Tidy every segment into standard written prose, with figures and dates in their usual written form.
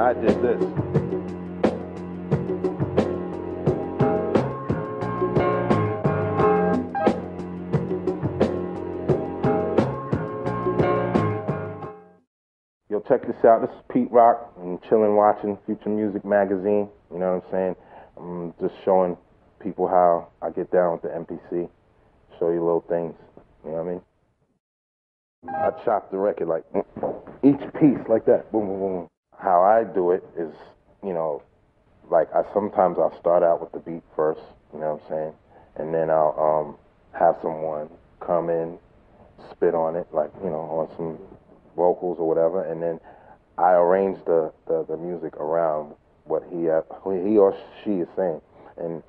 I did this. Yo, check this out. This is Pete Rock. I'm chilling watching Future Music Magazine. You know what I'm saying? I'm just showing people how I get down with the MPC. Show you little things. You know what I mean? I chop the record like each piece like that. Boom, boom, boom. How I do it is, you know, like sometimes I'll start out with the beat first. You know what I'm saying? And then I'll have someone come in, spit on it, like, you know, on some vocals or whatever, and then I arrange the music around what he or she is saying, and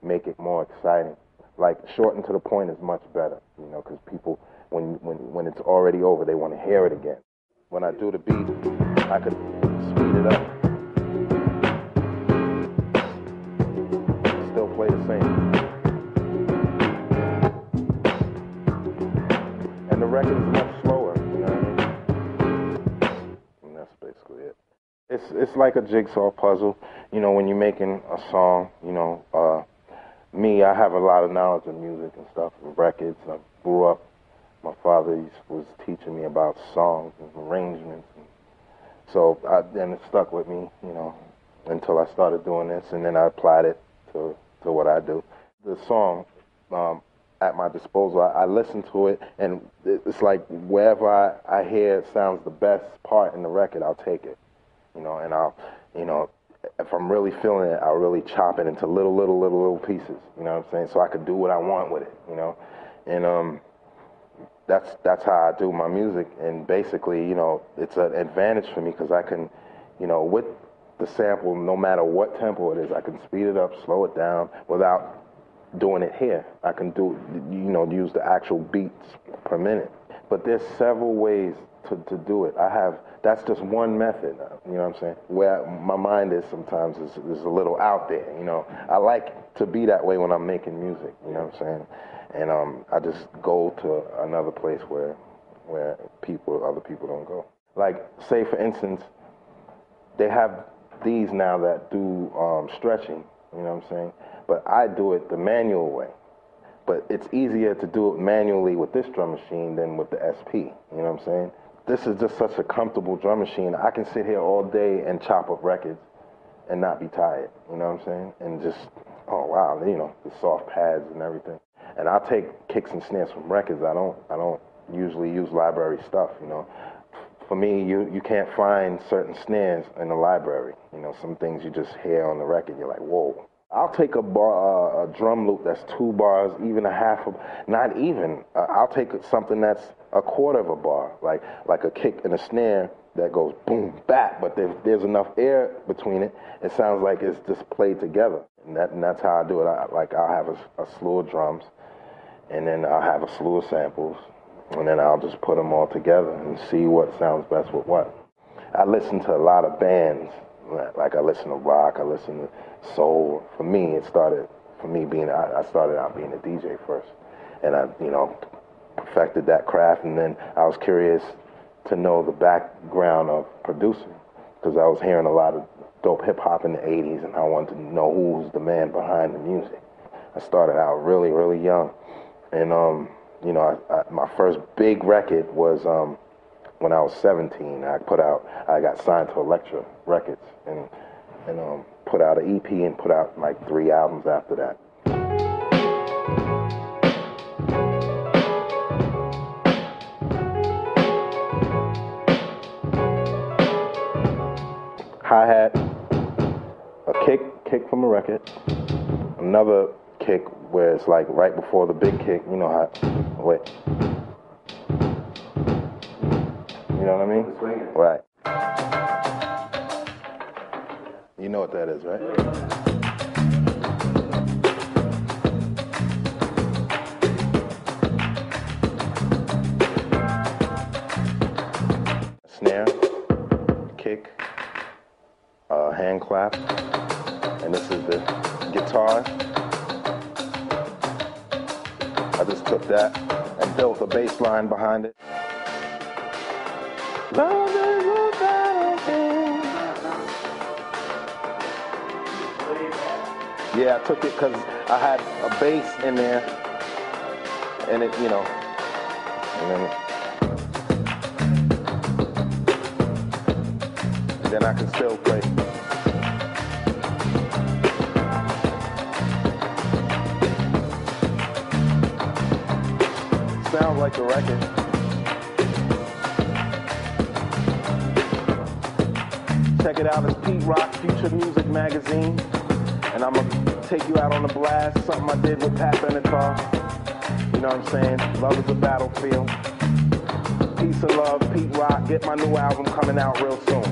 make it more exciting. Like, shorten to the point is much better, you know, because people, when it's already over, they want to hear it again. When I do the beat, I could speed it up, still play the same, and the record is much slower. Basically it. It's like a jigsaw puzzle. You know, when you're making a song, you know, me, I have a lot of knowledge of music and stuff, and records. I grew up, my father was teaching me about songs and arrangements. And so then it stuck with me, you know, until I started doing this, and then I applied it to what I do. The song, at my disposal, I listen to it, and it's like wherever I hear it sounds the best part in the record, I'll take it, you know, and I'll, you know, if I'm really feeling it, I'll really chop it into little pieces, you know what I'm saying, so I could do what I want with it, you know, and that's how I do my music, and basically, you know, it's an advantage for me because I can, you know, with the sample, no matter what tempo it is, I can speed it up, slow it down without doing it here. I can do, you know, use the actual beats per minute. But there's several ways to do it. That's just one method, you know what I'm saying? Where my mind is sometimes is a little out there, you know. I like to be that way when I'm making music, you know what I'm saying? And I just go to another place where other people don't go. Like, say for instance, they have these now that do stretching, you know what I'm saying? But I do it the manual way. But it's easier to do it manually with this drum machine than with the SP, you know what I'm saying? This is just such a comfortable drum machine. I can sit here all day and chop up records and not be tired, you know what I'm saying? And just, oh wow, you know, the soft pads and everything. And I'll take kicks and snares from records. I don't usually use library stuff, you know. For me, you can't find certain snares in the library. You know, some things you just hear on the record, you're like, whoa. I'll take a drum loop that's 2 bars, even a half of, not even. I'll take something that's a quarter of a bar, like a kick and a snare that goes boom, bap, but there's enough air between it, it sounds like it's just played together. And that's how I do it. I'll have a slew of drums, and then I'll have a slew of samples, and then I'll just put them all together and see what sounds best with what. I listen to a lot of bands. Like, I listen to rock, I listen to soul. For me, I started out being a DJ first. And I, you know, perfected that craft, and then I was curious to know the background of producing, because I was hearing a lot of dope hip-hop in the 80s, and I wanted to know who was the man behind the music. I started out really, really young. And, you know, my first big record was when I was 17. I got signed to Elektra Records and put out an EP and put out like 3 albums after that. Hi-hat, a kick from a record, another kick where it's like right before the big kick, you know how, wait. You know what I mean? Right. You know what that is, right? Snare, kick, hand clap, and this is the guitar. I just took that and built a bass line behind it. Love is a battlefield. Yeah, I took it because I had a bass in there, and it, you know, and then I can still play. Sounds like the record. Check it out, it's Pete Rock, Future Music Magazine. And I'm gonna take you out on the blast, something I did with Pat Benatar. You know what I'm saying? Love is a battlefield. Peace and love, Pete Rock. Get my new album coming out real soon.